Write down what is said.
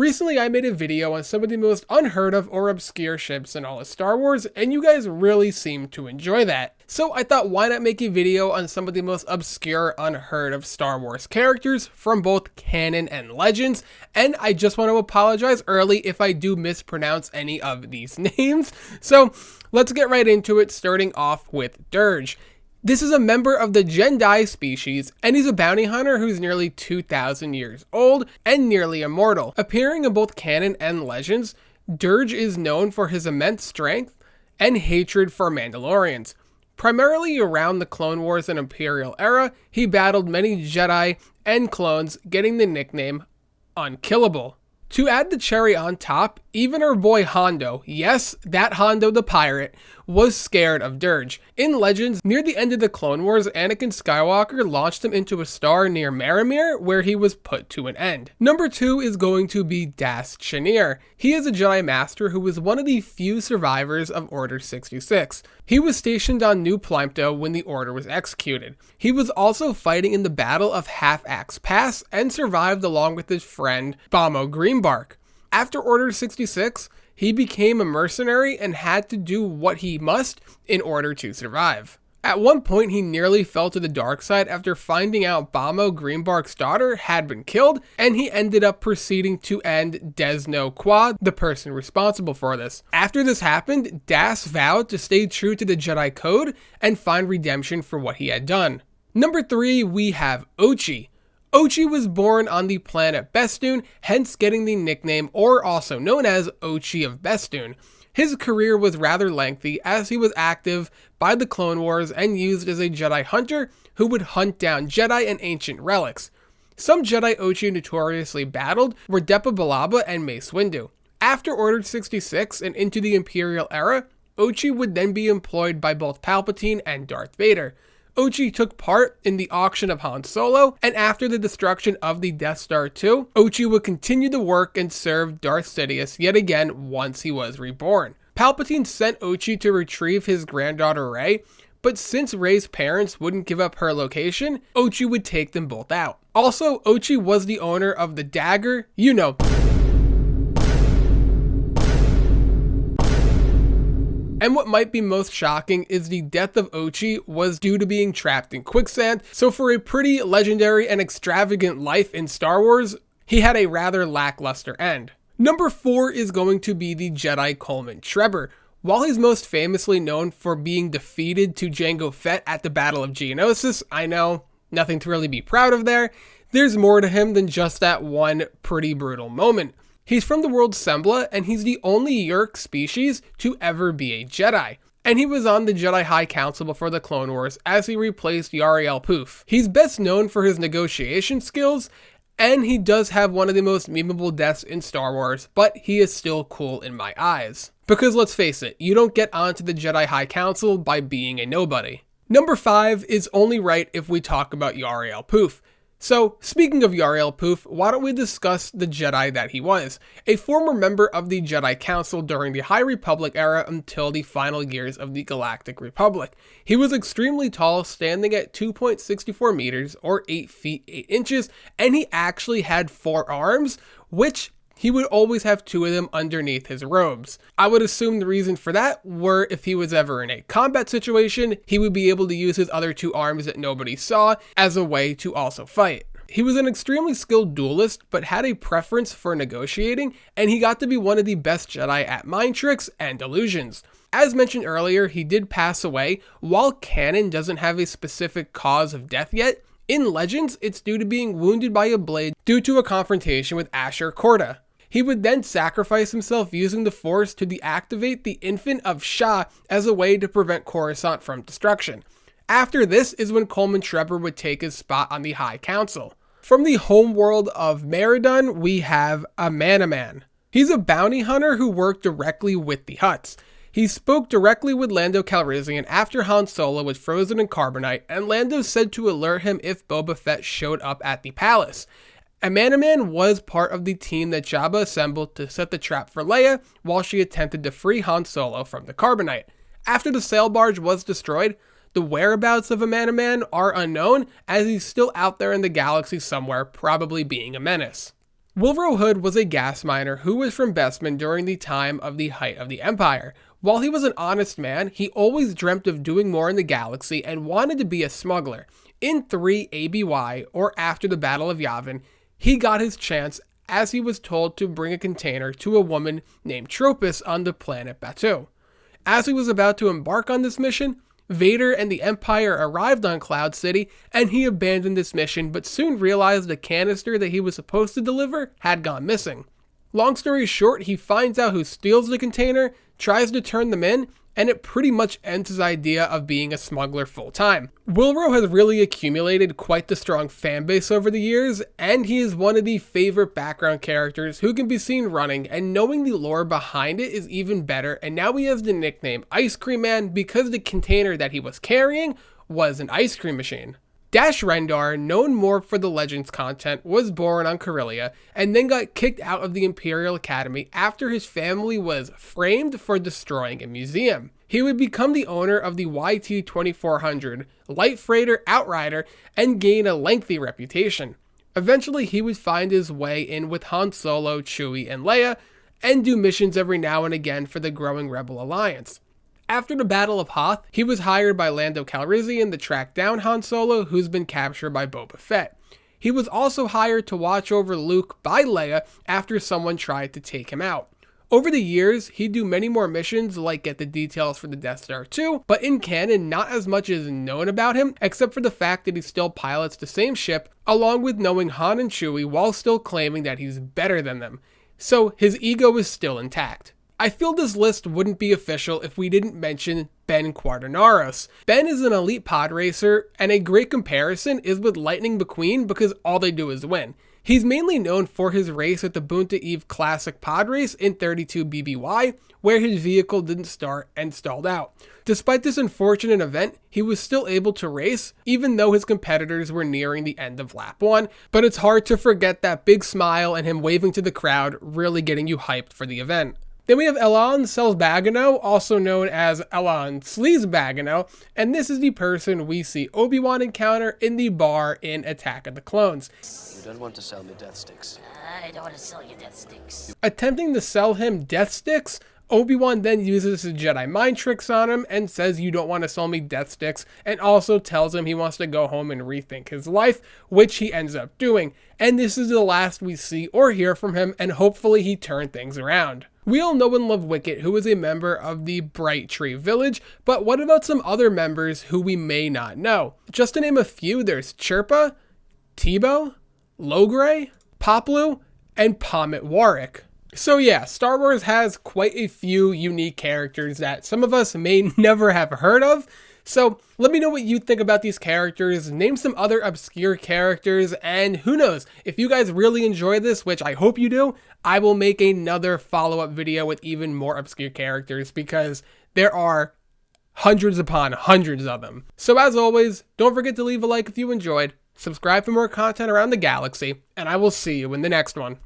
Recently, I made a video on some of the most unheard of or obscure ships in all of Star Wars, and you guys really seemed to enjoy that. So I thought, why not make a video on some of the most obscure, unheard of Star Wars characters from both canon and legends, and I just want to apologize early if I do mispronounce any of these names. So let's get right into it, starting off with Dirge. This is a member of the jedi species, and he's a bounty hunter who's nearly 2,000 years old and nearly immortal. Appearing in both canon and legends, Dirge is known for his immense strength and hatred for Mandalorians. Primarily around the Clone Wars and Imperial era, he battled many Jedi and clones, getting the nickname Unkillable. To add the cherry on top, even our boy Hondo, yes, that Hondo the pirate, was scared of Dirge. In Legends, near the end of the Clone Wars, Anakin Skywalker launched him into a star near Marramir, where he was put to an end. Number 2 is going to be Das Chenier. He is a Jedi Master who was one of the few survivors of Order 66. He was stationed on New Plimpto when the order was executed. He was also fighting in the Battle of Half-Axe Pass and survived along with his friend Bamo Greenbark. After Order 66, he became a mercenary and had to do what he must in order to survive. At one point, he nearly fell to the dark side after finding out Bamo Greenbark's daughter had been killed, and he ended up proceeding to end Desno Quad, the person responsible for this. After this happened, Das vowed to stay true to the Jedi Code and find redemption for what he had done. Number 3, we have Ochi. Ochi was born on the planet Bestoon, hence getting the nickname, or also known as Ochi of Bestoon. His career was rather lengthy as he was active by the Clone Wars and used as a Jedi hunter who would hunt down Jedi and ancient relics. Some Jedi Ochi notoriously battled were Depa Billaba and Mace Windu. After Order 66 and into the Imperial era, Ochi would then be employed by both Palpatine and Darth Vader. Ochi took part in the auction of Han Solo, and after the destruction of the Death Star 2, Ochi would continue the work and serve Darth Sidious yet again once he was reborn. Palpatine sent Ochi to retrieve his granddaughter Rey, but since Rey's parents wouldn't give up her location, Ochi would take them both out. Also, Ochi was the owner of the dagger, And what might be most shocking is the death of Ochi was due to being trapped in quicksand, so for a pretty legendary and extravagant life in Star Wars, he had a rather lackluster end. Number 4 is going to be the Jedi Coleman Trebor. While he's most famously known for being defeated to Jango Fett at the Battle of Geonosis, I know, nothing to really be proud of there, there's more to him than just that one pretty brutal moment. He's from the world Sembla, and he's the only Yeerk species to ever be a Jedi. And he was on the Jedi High Council before the Clone Wars as he replaced Yarael Poof. He's best known for his negotiation skills, and he does have one of the most memeable deaths in Star Wars, but he is still cool in my eyes. Because let's face it, you don't get onto the Jedi High Council by being a nobody. Number 5 is only right if we talk about Yarael Poof. So, speaking of Yarael Poof, why don't we discuss the Jedi that he was? A former member of the Jedi Council during the High Republic era until the final years of the Galactic Republic. He was extremely tall, standing at 2.64 meters or 8 feet 8 inches, and he actually had 4 arms, which he would always have 2 of them underneath his robes. I would assume the reason for that were if he was ever in a combat situation, he would be able to use his other 2 arms that nobody saw as a way to also fight. He was an extremely skilled duelist, but had a preference for negotiating, and he got to be one of the best Jedi at mind tricks and illusions. As mentioned earlier, he did pass away. While canon doesn't have a specific cause of death yet, in Legends, it's due to being wounded by a blade due to a confrontation with Ashur Korda. He would then sacrifice himself using the Force to deactivate the Infant of Shah as a way to prevent Coruscant from destruction. After this is when Coleman Trebor would take his spot on the High Council. From the homeworld of Meriden, we have Amanaman. He's a bounty hunter who worked directly with the Hutts. He spoke directly with Lando Calrissian after Han Solo was frozen in carbonite, and Lando said to alert him if Boba Fett showed up at the palace. Amanaman was part of the team that Jabba assembled to set the trap for Leia while she attempted to free Han Solo from the carbonite. After the sail barge was destroyed, the whereabouts of Amanaman are unknown, as he's still out there in the galaxy somewhere, probably being a menace. Willrow Hood was a gas miner who was from Bestman during the time of the height of the Empire. While he was an honest man, he always dreamt of doing more in the galaxy and wanted to be a smuggler. In 3 ABY, or after the Battle of Yavin, he got his chance as he was told to bring a container to a woman named Tropis on the planet Batuu. As he was about to embark on this mission, Vader and the Empire arrived on Cloud City, and he abandoned this mission but soon realized the canister that he was supposed to deliver had gone missing. Long story short, he finds out who steals the container, tries to turn them in, and it pretty much ends his idea of being a smuggler full-time. Willrow has really accumulated quite the strong fan base over the years, and he is one of the favorite background characters who can be seen running, and knowing the lore behind it is even better, and now he has the nickname Ice Cream Man because the container that he was carrying was an ice cream machine. Dash Rendar, known more for the Legends content, was born on Corellia and then got kicked out of the Imperial Academy after his family was framed for destroying a museum. He would become the owner of the YT-2400 light freighter Outrider and gain a lengthy reputation. Eventually, he would find his way in with Han Solo, Chewie, and Leia, and do missions every now and again for the growing Rebel Alliance. After the Battle of Hoth, he was hired by Lando Calrissian to track down Han Solo, who's been captured by Boba Fett. He was also hired to watch over Luke by Leia after someone tried to take him out. Over the years, he'd do many more missions like get the details for the Death Star 2, but in canon, not as much is known about him, except for the fact that he still pilots the same ship, along with knowing Han and Chewie while still claiming that he's better than them. So his ego is still intact. I feel this list wouldn't be official if we didn't mention Ben Quaternaros. Ben is an elite pod racer, and a great comparison is with Lightning McQueen because all they do is win. He's mainly known for his race at the Boonta Eve Classic Pod Race in 32 BBY, where his vehicle didn't start and stalled out. Despite this unfortunate event, he was still able to race, even though his competitors were nearing the end of lap 1, but it's hard to forget that big smile and him waving to the crowd really getting you hyped for the event. Then we have Elan Selzbagano, also known as Elan Sleazebagano, and this is the person we see Obi-Wan encounter in the bar in Attack of the Clones. You don't want to sell me death sticks. I don't want to sell you death sticks. Attempting to sell him death sticks, Obi-Wan then uses his Jedi mind tricks on him and says you don't want to sell me death sticks, and also tells him he wants to go home and rethink his life, which he ends up doing. And this is the last we see or hear from him, and hopefully he turned things around. We all know and love Wicket, who is a member of the Bright Tree Village, but what about some other members who we may not know? Just to name a few, there's Chirpa, Tebow, Logray, Poplu, and Pommet Warwick. So yeah, Star Wars has quite a few unique characters that some of us may never have heard of. So let me know what you think about these characters, name some other obscure characters, and who knows, if you guys really enjoy this, which I hope you do, I will make another follow-up video with even more obscure characters because there are hundreds upon hundreds of them. So as always, don't forget to leave a like if you enjoyed, subscribe for more content around the galaxy, and I will see you in the next one.